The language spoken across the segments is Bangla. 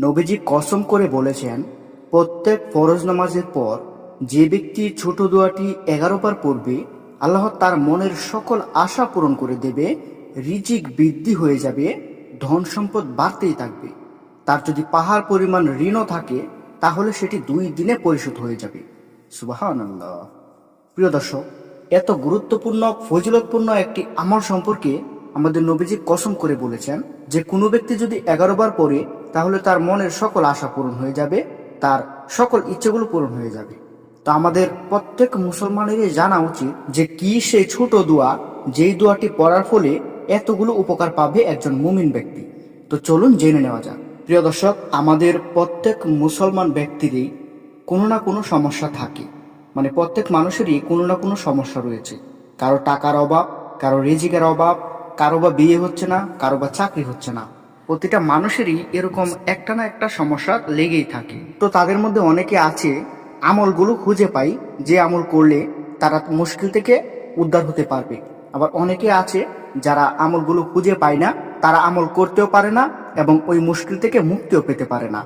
নবীজি কসম করে বলেছেন, প্রত্যেক ফরজ নামাজের পর যে ব্যক্তি ছোট দোয়াটি 11 বার পড়বে, আল্লাহ তার মনের সকল আশা পূরণ করে দেবে, রিজিক বৃদ্ধি হয়ে যাবে, ধন সম্পদ বাড়তেই থাকবে। তার যদি পাহাড় পরিমাণ ঋণও থাকে তাহলে সেটি 2 দিনে পরিশোধ হয়ে যাবে। সুবহানাল্লাহ। প্রিয় দর্শক, এত গুরুত্বপূর্ণ ফজিলতপূর্ণ একটি আমল সম্পর্কে আমাদের নবীজি কসম করে বলেছেন যে কোনো ব্যক্তি যদি 11 বার পড়ে তাহলে তার মনের সকল আশা পূরণ হয়ে যাবে, তার সকল ইচ্ছেগুলো পূরণ হয়ে যাবে। তো আমাদের প্রত্যেক মুসলমানেরই জানা উচিত যে কি সেই ছোট দোয়া, যেই দোয়াটি পড়ার ফলে এতগুলো উপকার পাবে একজন মুমিন ব্যক্তি। তো চলুন জেনে নেওয়া যাক। প্রিয় দর্শক, আমাদের প্রত্যেক মুসলমান ব্যক্তিরই কোনো না কোনো সমস্যা থাকে, মানে প্রত্যেক মানুষেরই কোনো না কোনো সমস্যা রয়েছে। কারো টাকার অভাব, কারো রিজিকের অভাব, কারো বা বিয়ে হচ্ছে না, কারো বা চাকরি হচ্ছে না। প্রতিটা মানুষেরই এরকম একটা না একটা সমস্যা লেগেই থাকে। তো তাদের মধ্যে অনেকে আছে আমলগুলো খুঁজে পাই যে আমল করলে তারা মুশকিল থেকে উদ্ধার হতে পারবে। আবার অনেকে আছে যারা আমলগুলো খুঁজে পায় না, তারা আমল করতেও পারে না এবং ওই মুশকিল থেকে মুক্তিও পেতে পারে না।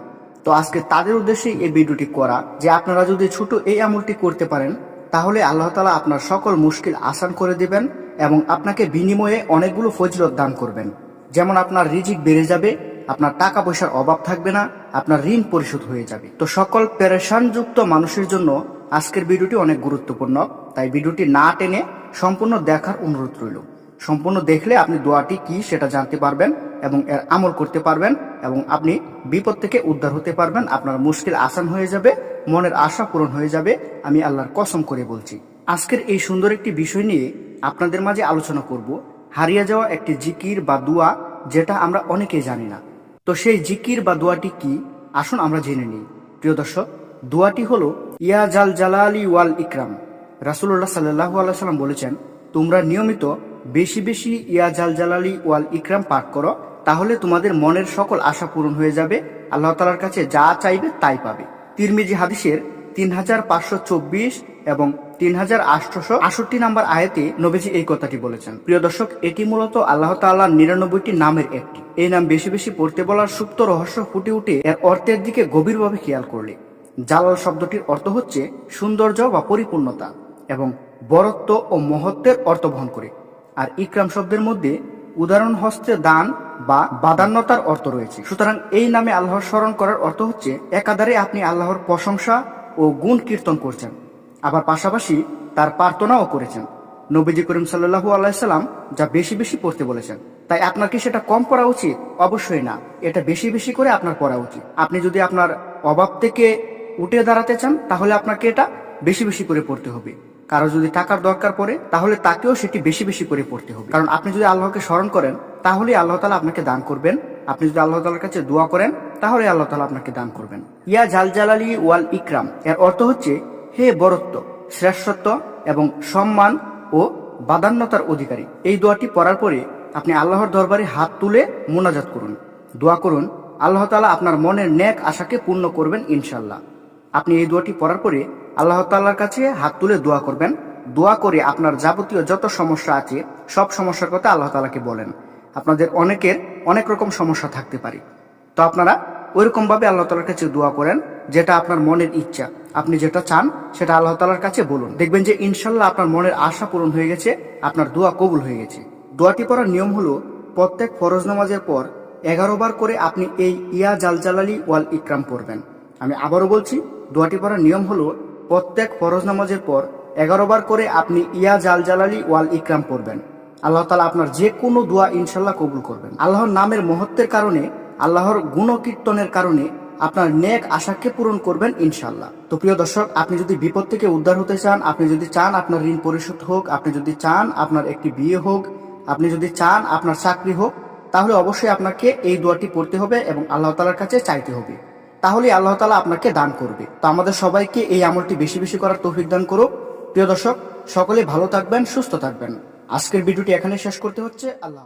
তো আজকে তাদের উদ্দেশ্যে এই ভিডিওটি করা যে আপনারা যদি ছোট এই আমলটি করতে পারেন তাহলে আল্লাহ তাআলা আপনার সকল মুশকিল আসান করে দিবেন এবং আপনাকে বিনিময়ে অনেকগুলো ফজিলত দান করবেন। যেমন আপনার রিজিক বেড়ে যাবে, আপনার টাকা পয়সার অভাব থাকবে না, আপনার ঋণ পরিশোধ হয়ে যাবে। তো সকল পেরেশানযুক্ত মানুষের জন্য আজকের ভিডিওটি অনেক গুরুত্বপূর্ণ, তাই ভিডিওটি না টেনে সম্পূর্ণ দেখার অনুরোধ রইল। সম্পূর্ণ দেখলে আপনি দোয়াটি কি সেটা জানতে পারবেন এবং এর আমল করতে পারবেন এবং আপনি বিপদ থেকে উদ্ধার হতে পারবেন। আপনার মুশকিল আসান হয়ে যাবে, মনের আশা পূরণ হয়ে যাবে, আমি আল্লাহর কসম করে বলছি। আজকের এই সুন্দর একটি বিষয় নিয়ে আপনাদের মাঝে আলোচনা করব, হারিয়ে যাওয়া একটি জিকির বা দোয়া যেটা আমরা অনেকেই জানি না। তো সেই জিকির বা দোয়াটি কি, আসুন আমরা জেনে নিই। প্রিয় দর্শক, দোয়াটি হলো ইয়া জাল জালালি ওয়াল ইকরাম। রাসূলুল্লাহ সাল্লাল্লাহু আলাইহি সাল্লাম বলেছেন, তোমরা নিয়মিত বেশি বেশি ইয়া জাল জালালি ওয়াল ইকরাম পাঠ করো, তাহলে তোমাদের মনের সকল আশা পূরণ হয়ে যাবে, আল্লাহ তাআলার কাছে যা চাইবে তাই পাবে। তিরমিজি হাদিসের 3524 এবং 3868 নম্বর আয়াতে নবীজি এই কথাটি বলেছেন। প্রিয় দর্শক, এটি মূলত আল্লাহ তাআলার 99টি নামের একটি। এই নাম বেশি বেশি পড়তে বলার সুপ্ত রহস্য ফুটে উঠে এর অর্থের দিকে গভীরভাবে খেয়াল করলে। জালাল শব্দটির অর্থ হচ্ছে সৌন্দর্য বা পরিপূর্ণতা এবং বরত্ব ও মহত্বের অর্থ বহন করে। আর ইকরাম শব্দের মধ্যে উদাহরণ হস্তে দান বা বাদান্যতার অর্থ রয়েছে। সুতরাং এই নামে আল্লাহর স্মরণ করার অর্থ হচ্ছে একাধারে আপনি আল্লাহর প্রশংসা ও গুণ কীর্তন করছেন, আবার পাশাপাশি তার প্রার্থনাও করেছেন। নবীজি করিম সাল্লাল্লাহু আলাইহি সাল্লাম যা বেশি বেশি পড়তে বলেছেন, তাই আপনার কি সেটা কম পড়া উচিত? অবশ্যই না, এটা বেশি বেশি করে আপনার পড়া উচিত। আপনি যদি আপনার অভাব থেকে উঠে দাঁড়াতে চান তাহলে আপনাকে এটা বেশি বেশি করে পড়তে হবে। কারো যদি টাকার দরকার পড়ে তাহলে তাকেও সেটি বেশি বেশি করে পড়তে হবে। কারণ আপনি যদি আল্লাহকে স্মরণ করেন তাহলে আল্লাহ তাআলা আপনাকে দান করবেন। আপনি যদি আল্লাহ তাআলার কাছে দোয়া করেন তাহলে আল্লাহ তাআলা আপনাকে দান করবেন। ইয়া জাল জালালি ওয়াল ইকরাম এর অর্থ হচ্ছে হে বরত্ব, শ্রেষ্ঠত্ব এবং সম্মান ও বাদান্যতার অধিকারী। এই দোয়াটি পড়ার পরে আপনি আল্লাহর দরবারে হাত তুলে মোনাজাত করুন, দোয়া করুন, আল্লাহ তাআলা আপনার মনের নেক আশাকে পূর্ণ করবেন ইনশাআল্লাহ। আপনি এই দোয়াটি পড়ার পরে আল্লাহ তাআলার কাছে হাত তুলে দোয়া করবেন। দোয়া করে আপনার যাবতীয় যত সমস্যা আছে সব সমস্যার কথা আল্লাহ তাআলাকে বলেন। আপনাদের অনেকের অনেক রকম সমস্যা থাকতে পারে, তো আপনারা ওইরকম ভাবে আল্লাহ তাআলার কাছে দোয়া করেন যেটা আপনার মনের ইচ্ছা, আপনি যেটা চান সেটা আল্লাহ তাআলার কাছে বলুন। দেখবেন যে ইনশাআল্লাহ আপনার মনের আশা পূরণ হয়ে গেছে, আপনার দোয়া কবুল হয়ে গেছে। দোয়াটি পড়ার নিয়ম হলো প্রত্যেক ফরজ নামাজের পর 11 বার করে আপনি এই ইয়া জাল জালালি ওয়াল ইকরাম পড়বেন। আমি আবারও বলছি, দোয়াটি পড়ার নিয়ম হলো প্রত্যেক ফরজ নামাজের পর 11 বার করে আপনি ইয়া জাল জালালি ওয়াল ইকরাম পড়বেন। আল্লাহ তাআলা আপনার যে কোনো দোয়া ইনশাআল্লাহ কবুল করবেন। আল্লাহর নামের মহত্বের কারণে, আল্লাহর গুণকীর্তনের কারণে আপনার নেক আশাকে পূরণ করবেন ইনশাআল্লাহ। তো প্রিয় দর্শক, আপনি যদি বিপদ থেকে উদ্ধার হতে চান, আপনি যদি চান আপনার ঋণ পরিশোধ হোক, আপনি যদি চান আপনার একটি বিয়ে হোক, আপনি যদি চান আপনার চাকরি হোক, তাহলে অবশ্যই আপনাকে এই দোয়াটি পড়তে হবে এবং আল্লাহ তাআলার কাছে চাইতে হবে, তাহলে আল্লাহ তাআলা আপনাকে দান করবে। তো আমাদের সবাইকে এই আমলটি বেশি বেশি করার তৌফিক দান করুক। প্রিয় দর্শক, সকলে ভালো থাকবেন, সুস্থ থাকবেন। আজকের ভিডিওটি এখানে শেষ করতে হচ্ছে। আল্লাহ।